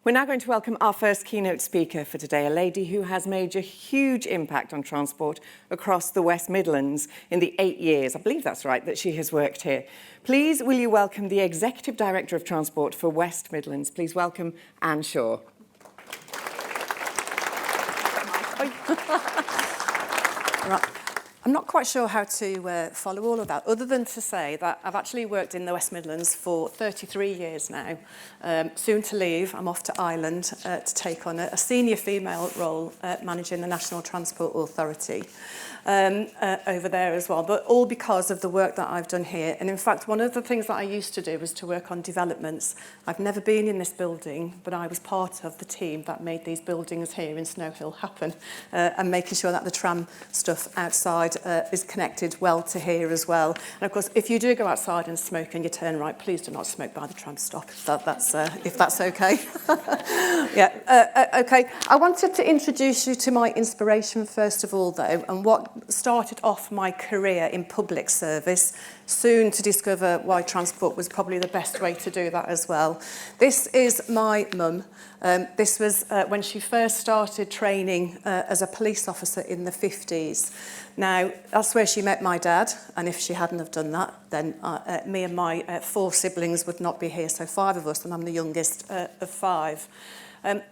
We're now going to welcome our first keynote speaker for today, a lady who has made a huge impact on transport across the West Midlands in the 8 years, I believe that's right, that she has worked here. Please, will you welcome the Executive Director of Transport for West Midlands. Please welcome Anne Shaw. Right. I'm not quite sure how to follow all of that, other than to say that I've actually worked in the West Midlands for 33 years now. Soon to leave, I'm off to Ireland to take on a senior female role managing the National Transport Authority over there as well, but all because of the work that I've done here. And in fact, one of the things that I used to do was to work on developments. I've never been in this building, but I was part of the team that made these buildings here in Snow Hill happen, and making sure that the tram stuff outside is connected well to here as well. And of course, if you do go outside and smoke and you turn right, please do not smoke by the tram stop, if that's okay. Yeah, okay. I wanted to introduce you to my inspiration first of all, though, and what started off my career in public service, soon to discover why transport was probably the best way to do that as well. This is my mum. This was when she first started training as a police officer in the 50s. Now, that's where she met my dad, and if she hadn't have done that, then me and my 4 siblings would not be here, so 5 of us, and I'm the youngest of 5.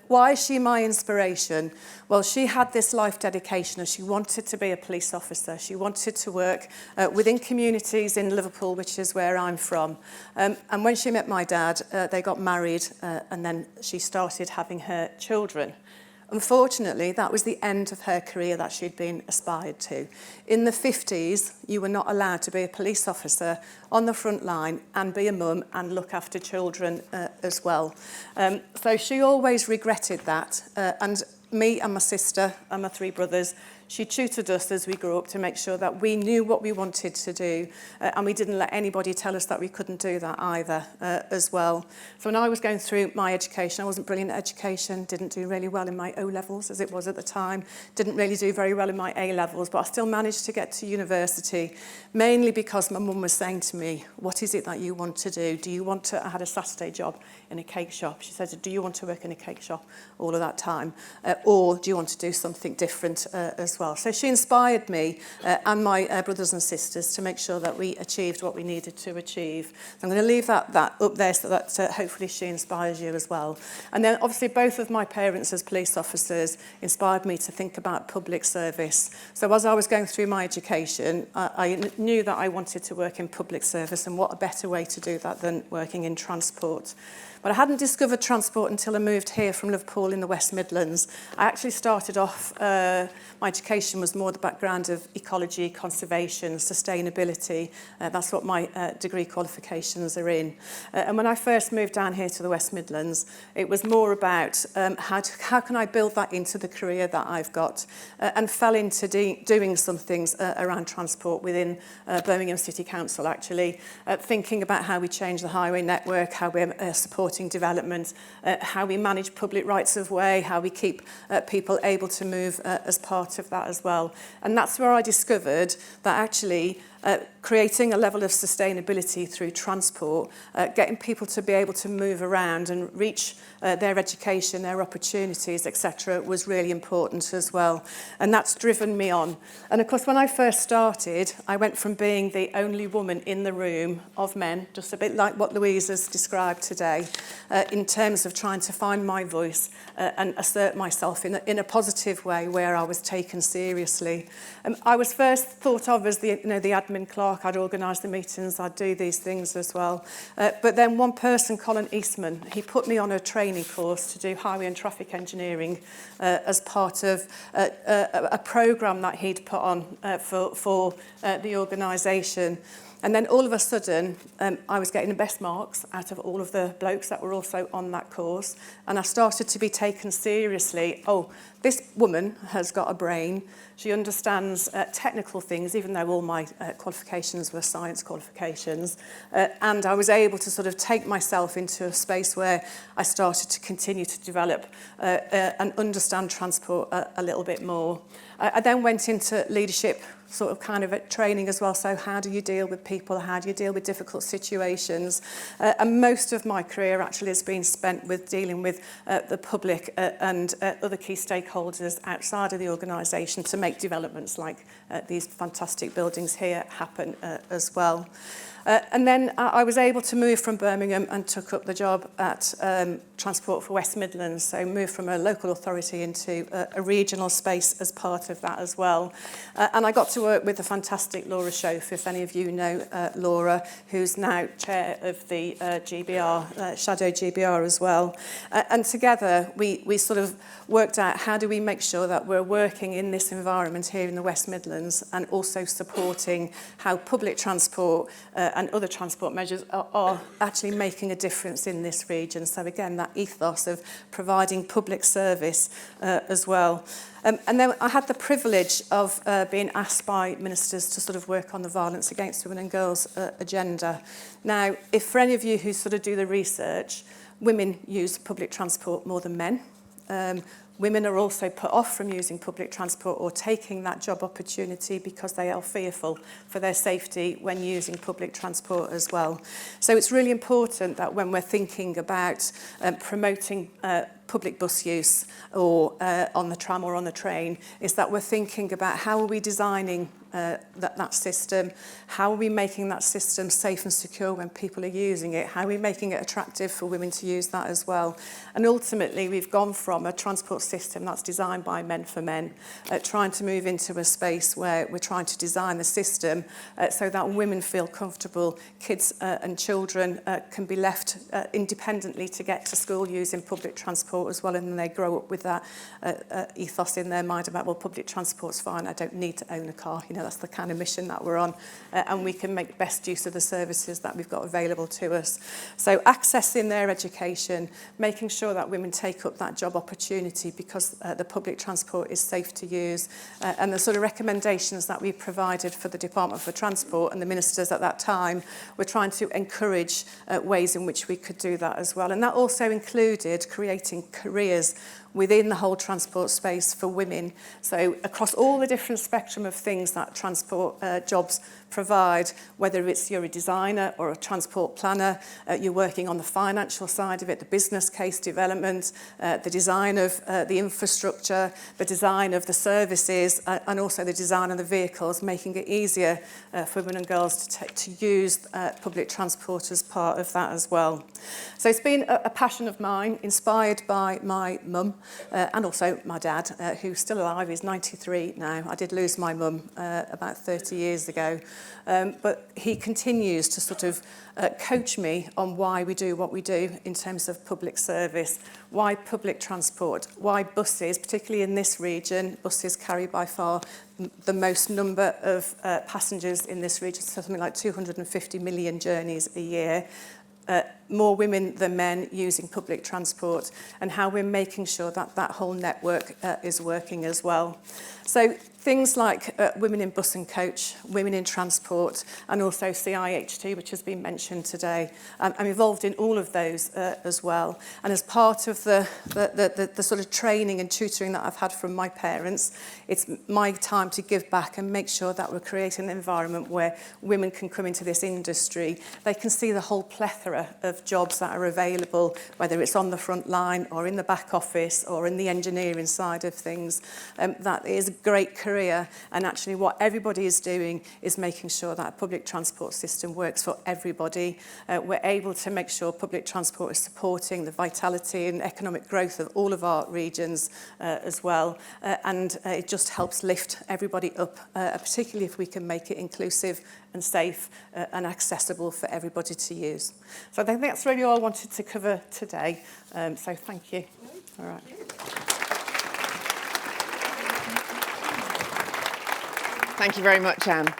Why is she my inspiration? Well, she had this life dedication and she wanted to be a police officer. She wanted to work within communities in Liverpool, which is where I'm from. And when she met my dad, they got married and then she started having her children. Unfortunately, that was the end of her career that she'd been aspired to. In the 50s, you were not allowed to be a police officer on the front line and be a mum and look after children as well. So she always regretted that. And me and my sister and my 3 brothers, she tutored us as we grew up to make sure that we knew what we wanted to do, and we didn't let anybody tell us that we couldn't do that either as well. So when I was going through my education, I wasn't brilliant at education, didn't do really well in my O-levels as it was at the time, didn't really do very well in my A-levels, but I still managed to get to university, mainly because my mum was saying to me, what is it that you want to do? Do you want to, I had a Saturday job in a cake shop. She said, do you want to work in a cake shop all of that time? Or do you want to do something different as well? So she inspired me and my brothers and sisters to make sure that we achieved what we needed to achieve. So I'm going to leave that up there so that hopefully she inspires you as well. And then obviously both of my parents as police officers inspired me to think about public service. So as I was going through my education, I knew that I wanted to work in public service, and what a better way to do that than working in transport. But I hadn't discovered transport until I moved here from Liverpool in the West Midlands. I actually started off, my education was more the background of ecology, conservation, sustainability. That's what my degree qualifications are in. And when I first moved down here to the West Midlands, it was more about how can I build that into the career that I've got, and fell into doing some things around transport within Birmingham City Council, actually, thinking about how we change the highway network, how we're supporting development, how we manage public rights of way, how we keep people able to move as part of that as well. And that's where I discovered that actually creating a level of sustainability through transport, getting people to be able to move around and reach their education, their opportunities, etc., was really important as well. And that's driven me on. And of course, when I first started, I went from being the only woman in the room of men, just a bit like what Louise has described today, in terms of trying to find my voice and assert myself in a positive way where I was taken seriously. I was first thought of as the admin clerk. I'd organise the meetings, I'd do these things as well. But then one person, Colin Eastman, he put me on a training course to do highway and traffic engineering as part of a programme that he'd put on for the organisation. And then all of a sudden, I was getting the best marks out of all of the blokes that were also on that course. And I started to be taken seriously. Oh, this woman has got a brain. She understands technical things, even though all my qualifications were science qualifications. And I was able to sort of take myself into a space where I started to continue to develop and understand transport a little bit more. I then went into leadership sort of kind of training as well. So how do you deal with people? How do you deal with difficult situations? And most of my career actually has been spent with dealing with the public and other key stakeholders outside of the organisation to make developments like these fantastic buildings here happen as well. And then I was able to move from Birmingham and took up the job at Transport for West Midlands, so moved from a local authority into a regional space as part of that as well. And I got to work with the fantastic Laura Schoaf, if any of you know Laura, who's now chair of the GBR, Shadow GBR as well. And together we sort of worked out how do we make sure that we're working in this environment here in the West Midlands and also supporting how public transport and other transport measures are actually making a difference in this region. So again, that ethos of providing public service as well. And then I had the privilege of being asked by ministers to sort of work on the violence against women and girls agenda. Now, if for any of you who sort of do the research, women use public transport more than men. Women are also put off from using public transport or taking that job opportunity because they are fearful for their safety when using public transport as well. So it's really important that when we're thinking about promoting public bus use or on the tram or on the train, is that we're thinking about how are we designing that system, how are we making that system safe and secure when people are using it, how are we making it attractive for women to use that as well. And ultimately we've gone from a transport system that's designed by men for men, trying to move into a space where we're trying to design the system so that women feel comfortable, kids and children can be left independently to get to school using public transport as well, and then they grow up with that ethos in their mind about, well, public transport's fine, I don't need to own a car. You know, that's the kind of mission that we're on, and we can make best use of the services that we've got available to us. So accessing their education, making sure that women take up that job opportunity because the public transport is safe to use, and the sort of recommendations that we provided for the Department for Transport and the ministers at that time were trying to encourage ways in which we could do that as well. And that also included creating careers within the whole transport space for women. So across all the different spectrum of things that transport jobs provide, whether it's you're a designer or a transport planner, you're working on the financial side of it, the business case development, the design of the infrastructure, the design of the services, and also the design of the vehicles, making it easier for women and girls to use public transport as part of that as well. So it's been a passion of mine, inspired by my mum, and also my dad, who's still alive. He's 93 now. I did lose my mum about 30 years ago. But he continues to sort of coach me on why we do what we do in terms of public service, why public transport, why buses, particularly in this region. Buses carry by far the most number of passengers in this region, something like 250 million journeys a year. More women than men using public transport, and how we're making sure that that whole network is working as well. So things like women in bus and coach, women in transport, and also CIHT, which has been mentioned today. I'm involved in all of those as well. And as part of the sort of training and tutoring that I've had from my parents, it's my time to give back and make sure that we're creating an environment where women can come into this industry. They can see the whole plethora of jobs that are available, whether it's on the front line or in the back office or in the engineering side of things. That is a great career, and actually what everybody is doing is making sure that a public transport system works for everybody. We're able to make sure public transport is supporting the vitality and economic growth of all of our regions as well, and it just helps lift everybody up, particularly if we can make it inclusive and safe and accessible for everybody to use. So I think that's really all I wanted to cover today. So thank you. All right. Thank you very much, Anne.